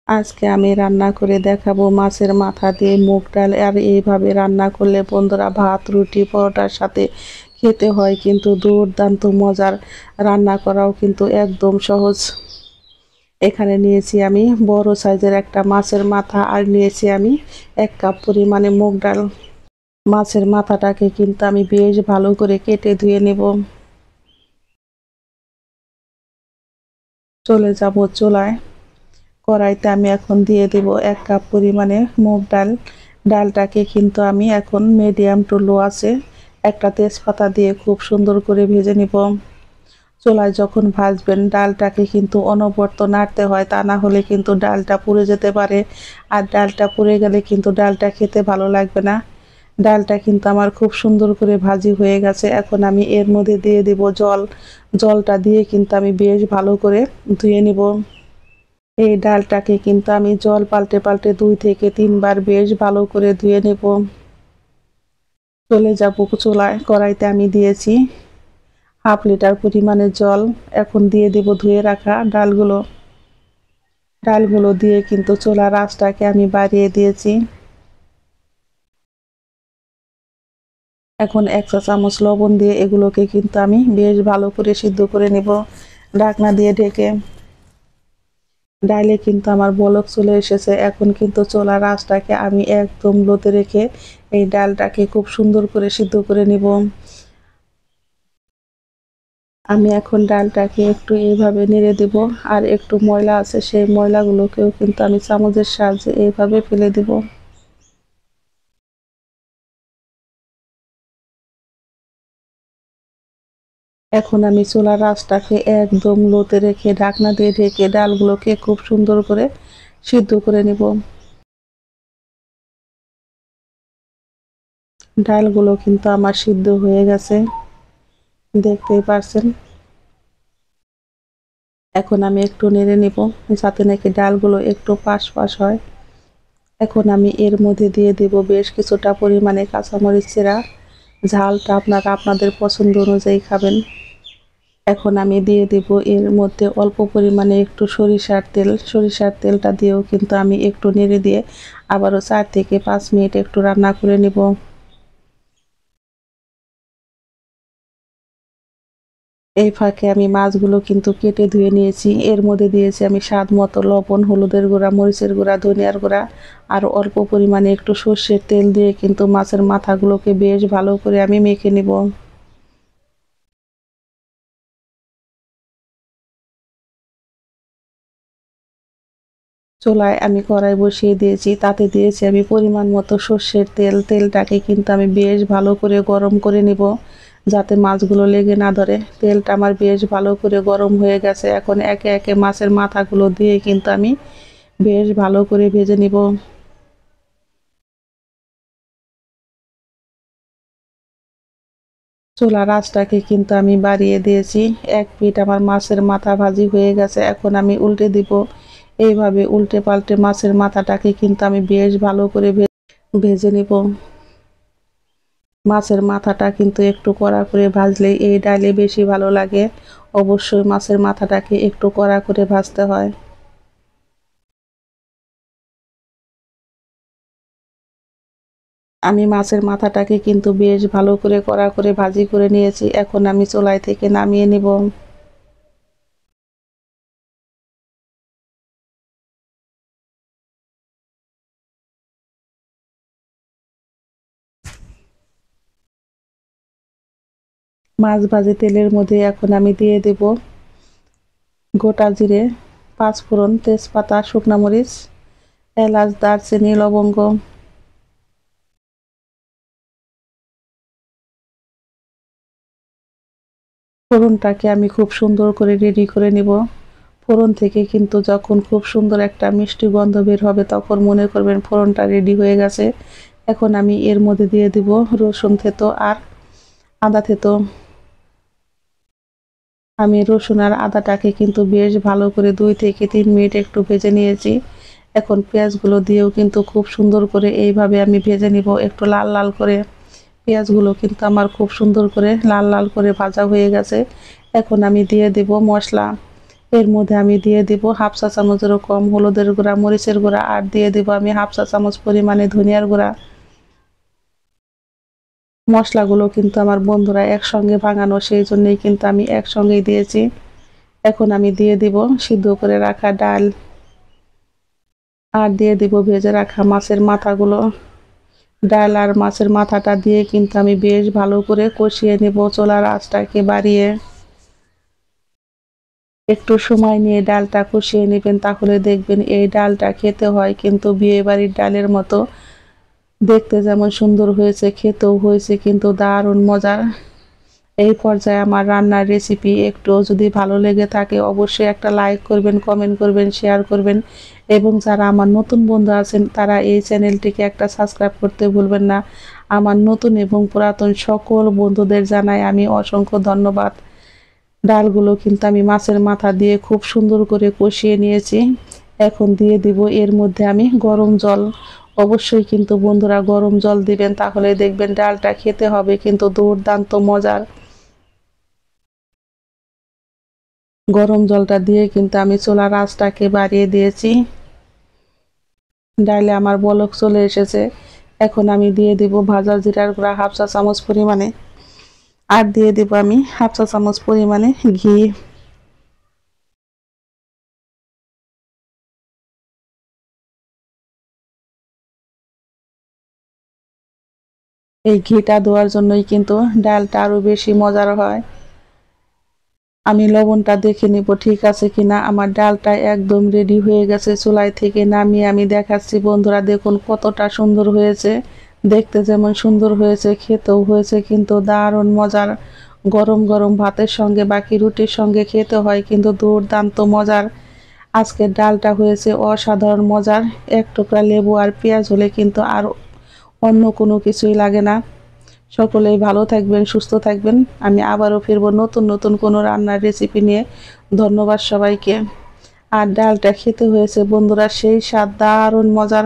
আজকে আমি রান্না করে দেখাবো মাছের মাথা দিয়ে মুগ ডাল। আর এইভাবে রান্না করলে বন্ধুরা ভাত, রুটি, পরোটার সাথে খেতে হয় কিন্তু দুর্দান্ত মজার। রান্না করাও কিন্তু একদম সহজ। এখানে নিয়েছি আমি বড় সাইজের একটা মাছের মাথা, আর নিয়েছি আমি 1 কাপ পরিমাণে মুগ ডাল। মাছের মাথাটাকে কিন্তু আমি বেশ ভালো করে কেটে ধুয়ে নেব। চলে যাব চুলায়। কড়াইতে আমি এখন দিয়ে দেব 1 কাপ পরিমাণে মুগ ডাল। ডালটাকে কিন্তু আমি এখন মিডিয়াম টু লো আছে একটা তেজপাতা দিয়ে খুব সুন্দর করে ভেজে নিব। চুলায় যখন ভাজবেন ডালটাকে কিন্তু অনবরত নাড়তে হয়, তা না হলে কিন্তু ডালটা পুড়ে যেতে পারে। আর ডালটা পুড়ে গেলে কিন্তু ডালটা খেতে ভালো লাগবে না। ডালটা কিন্তু আমার খুব সুন্দর করে ভাজি হয়ে গেছে। এখন আমি এর মধ্যে দিয়ে দেব জল। জলটা দিয়ে কিন্তু আমি বেশ ভালো করে ধুয়ে নিব। এই ডালটাকে কিন্তু আমি জল পাল্টে পাল্টে 2 থেকে 3 বার বেশ ভালো করে ধুয়ে নেব। চলে যাব চুলায়। কড়াইতে আমি দিয়েছি 1/2 লিটার পরিমাণে জল। এখন দিয়ে দেব ধুয়ে রাখা ডালগুলো। ডালগুলো দিয়ে কিন্তু চুলার আঁচটাকে আমি বাড়িয়ে দিয়েছি। এখন 1 চা চামচ লবণ দিয়ে এগুলোকে কিন্তু আমি বেশ ভালো করে সিদ্ধ করে নেব ঢাকনা দিয়ে ঢেকে। ডালে কিন্তু আমার বলক চলে এসেছে। এখন কিন্তু চুলার আঁচটাকে আমি একদম লোতে রেখে এই ডালটাকে খুব সুন্দর করে সিদ্ধ করে নিব। আমি এখন ডালটাকে একটু এইভাবে নেড়ে দেব। আর একটু ময়লা আছে, সেই ময়লাগুলোকেও কিন্তু আমি চামচের সাহায্যে এইভাবে ফেলে দেব। এখন আমি চুলার আঁচটাকে একদম লোতে রেখে ঢাকনা দিয়ে ঢেকে ডালগুলোকে খুব সুন্দর করে সিদ্ধ করে নেব। ডালগুলো কিন্তু আমার সিদ্ধ হয়ে গেছে, দেখতেই পারছেন। এখন আমি একটু নেড়ে নেব যাতে নাকি ডালগুলো একটু পাশ পাশ হয়। এখন আমি এর মধ্যে দিয়ে দেব বেশ কিছুটা পরিমাণে কাঁচামরিচ চেরা। ঝালটা আপনারা আপনাদের পছন্দ অনুযায়ী খাবেন। এখন আমি দিয়ে দেব এর মধ্যে অল্প পরিমাণে একটু সরিষার তেল। সরিষার তেলটা দিয়েও কিন্তু আমি একটু নেড়ে দিয়ে আবারও 4 থেকে 5 মিনিট একটু রান্না করে নেব। এই ফাঁকে আমি মাছগুলো কিন্তু কেটে ধুয়ে নিয়েছি। এর মধ্যে দিয়েছি আমি স্বাদ মতো লবণ, হলুদের গুঁড়া, মরিচের গুঁড়া, ধনিয়ার গুঁড়া আর অল্প পরিমাণে একটু সর্ষের তেল দিয়ে কিন্তু মাছের মাথাগুলোকে বেশ ভালো করে আমি মেখে নেব। চুলায় আমি কড়াই বসিয়ে দিয়েছি, তাতে দিয়েছি আমি পরিমাণ মতো সর্ষের তেল। তেলটাকে কিন্তু আমি বেশ ভালো করে গরম করে নেব যাতে মাছগুলো লেগে না ধরে। তেলটা আমার বেশ ভালো করে গরম হয়ে গেছে। এখন একে একে মাছের মাথাগুলো দিয়ে কিন্তু আমি বেশ ভালো করে ভেজে নিব। চুলার আঁচটাকে কিন্তু আমি বাড়িয়ে দিয়েছি। 1 পিঠ আমার মাছের মাথা ভাজি হয়ে গেছে। এখন আমি উল্টে দিব। এইভাবে উল্টে পাল্টে মাছের মাথাটাকে কিন্তু আমি বেশ ভালো করে ভেজে নিব। মাছের মাথাটা কিন্তু একটু কড়া করে ভাজলে এই ডালে বেশি ভালো লাগে। অবশ্যই মাছের মাথাটাকে একটু কড়া করে ভাজতে হয়। আমি মাছের মাথাটাকে কিন্তু বেশ ভালো করে কড়া করে ভাজি করে নিয়েছি। এখন আমি চুলাই থেকে নামিয়ে নিব। মাছ ভাজি তেলের মধ্যে এখন আমি দিয়ে দেব গোটা জিরে, 5 ফোড়ন, তেজপাতা, শুকনা মরিচ, এলাচ, দারচিনি, লবঙ্গ। ফোড়নটাকে আমি খুব সুন্দর করে রেডি করে নিব। ফোড়ন থেকে কিন্তু যখন খুব সুন্দর একটা মিষ্টি গন্ধ বের হবে তখন মনে করবেন ফোড়নটা রেডি হয়ে গেছে। এখন আমি এর মধ্যে দিয়ে দিব রসুন থেতো আর আদা থেতো। আমি রসুন আর আদাটাকে কিন্তু বেশ ভালো করে 2 থেকে 3 মিনিট একটু ভেজে নিয়েছি। এখন পেঁয়াজগুলো দিয়েও কিন্তু খুব সুন্দর করে এইভাবে আমি ভেজে নিব একটু লাল লাল করে। পেঁয়াজগুলো কিন্তু আমার খুব সুন্দর করে লাল লাল করে ভাজা হয়ে গেছে। এখন আমি দিয়ে দেব মশলা। এর মধ্যে আমি দিয়ে দিব হাফ চা চামচেরও কম হলুদের গুঁড়া, মরিচের গুঁড়া, আর দিয়ে দিব আমি হাফ চা চামচ পরিমাণে ধনিয়ার গুঁড়া। মশলাগুলো কিন্তু আমার বন্ধুরা একসঙ্গে ভাঙানো, সেই জন্যই কিন্তু আমি একসঙ্গেই দিয়েছি। এখন আমি দিয়ে দিব সিদ্ধ করে রাখা ডাল, আর দিয়ে দিব ভেজে রাখা মাছের মাথাগুলো। ডাল আর মাছের মাথাটা দিয়ে কিন্তু আমি বেশ ভালো করে কষিয়ে নেব চুলার আঁচটাকে বাড়িয়ে। একটু সময় নিয়ে ডালটা কষিয়ে নেবেন, তাহলে দেখবেন এই ডালটা খেতে হয় কিন্তু বিয়ে বাড়ির ডালের মতো। দেখতে যেমন সুন্দর হয়েছে, খেতেও হয়েছে কিন্তু দারুণ মজার। এই পর্যায়ে আমার রান্নার রেসিপি একটু যদি ভালো লেগে থাকে অবশ্যই একটা লাইক করবেন, কমেন্ট করবেন, শেয়ার করবেন, এবং যারা আমার নতুন বন্ধু আছেন তারা এই চ্যানেলটিকে একটা সাবস্ক্রাইব করতে ভুলবেন না। আমার নতুন এবং পুরাতন সকল বন্ধুদের জানাই আমি অসংখ্য ধন্যবাদ। ডালগুলো কিন্তু আমি মাছের মাথা দিয়ে খুব সুন্দর করে কষিয়ে নিয়েছি। এখন দিয়ে দিব এর মধ্যে আমি গরম জল। অবশ্যই কিন্তু বন্ধুরা গরম জল দিবেন, তাহলে দেখবেন ডালটা খেতে হবে কিন্তু দুর্দান্ত মজার। গরম জলটা দিয়ে কিন্তু আমি চুলার আঁচটাকে বাড়িয়ে দিয়েছি। ডালে আমার বলক চলে এসেছে। এখন আমি দিয়ে দিব ভাজা জিরার গুঁড়া হাফ চা চামচ পরিমাণে, আর দিয়ে দিব আমি হাফ চা চামচ পরিমাণে ঘি। এই ঘিটা দেওয়ার জন্যই কিন্তু ডালটা আরো বেশি মজার হয়। আমি লবণটা দেখে নিব ঠিক আছে কিনা। আমার ডালটা একদম রেডি হয়ে গেছে, চুলাই থেকে নামিয়ে আমি দেখাচ্ছি বন্ধুরা, দেখুন কতটা সুন্দর হয়েছে। দেখতে যেমন সুন্দর হয়েছে, খেতেও হয়েছে কিন্তু দারুণ মজার। গরম গরম ভাতের সঙ্গে বাকি রুটির সঙ্গে খেতে হয় কিন্তু দুর্দান্ত মজার। আজকের ডালটা হয়েছে অসাধারণ মজার। এক টুকরা লেবু আর পেঁয়াজ হলে কিন্তু আর অন্য কোনো কিছুই লাগে না। সকলেই ভালো থাকবেন, সুস্থ থাকবেন। আমি আবারও ফিরবো নতুন নতুন কোনো রান্নার রেসিপি নিয়ে। ধন্যবাদ সবাইকে। আর ডালটা খেতে হয়েছে বন্ধুরা সেই স্বাদ, দারুণ মজার।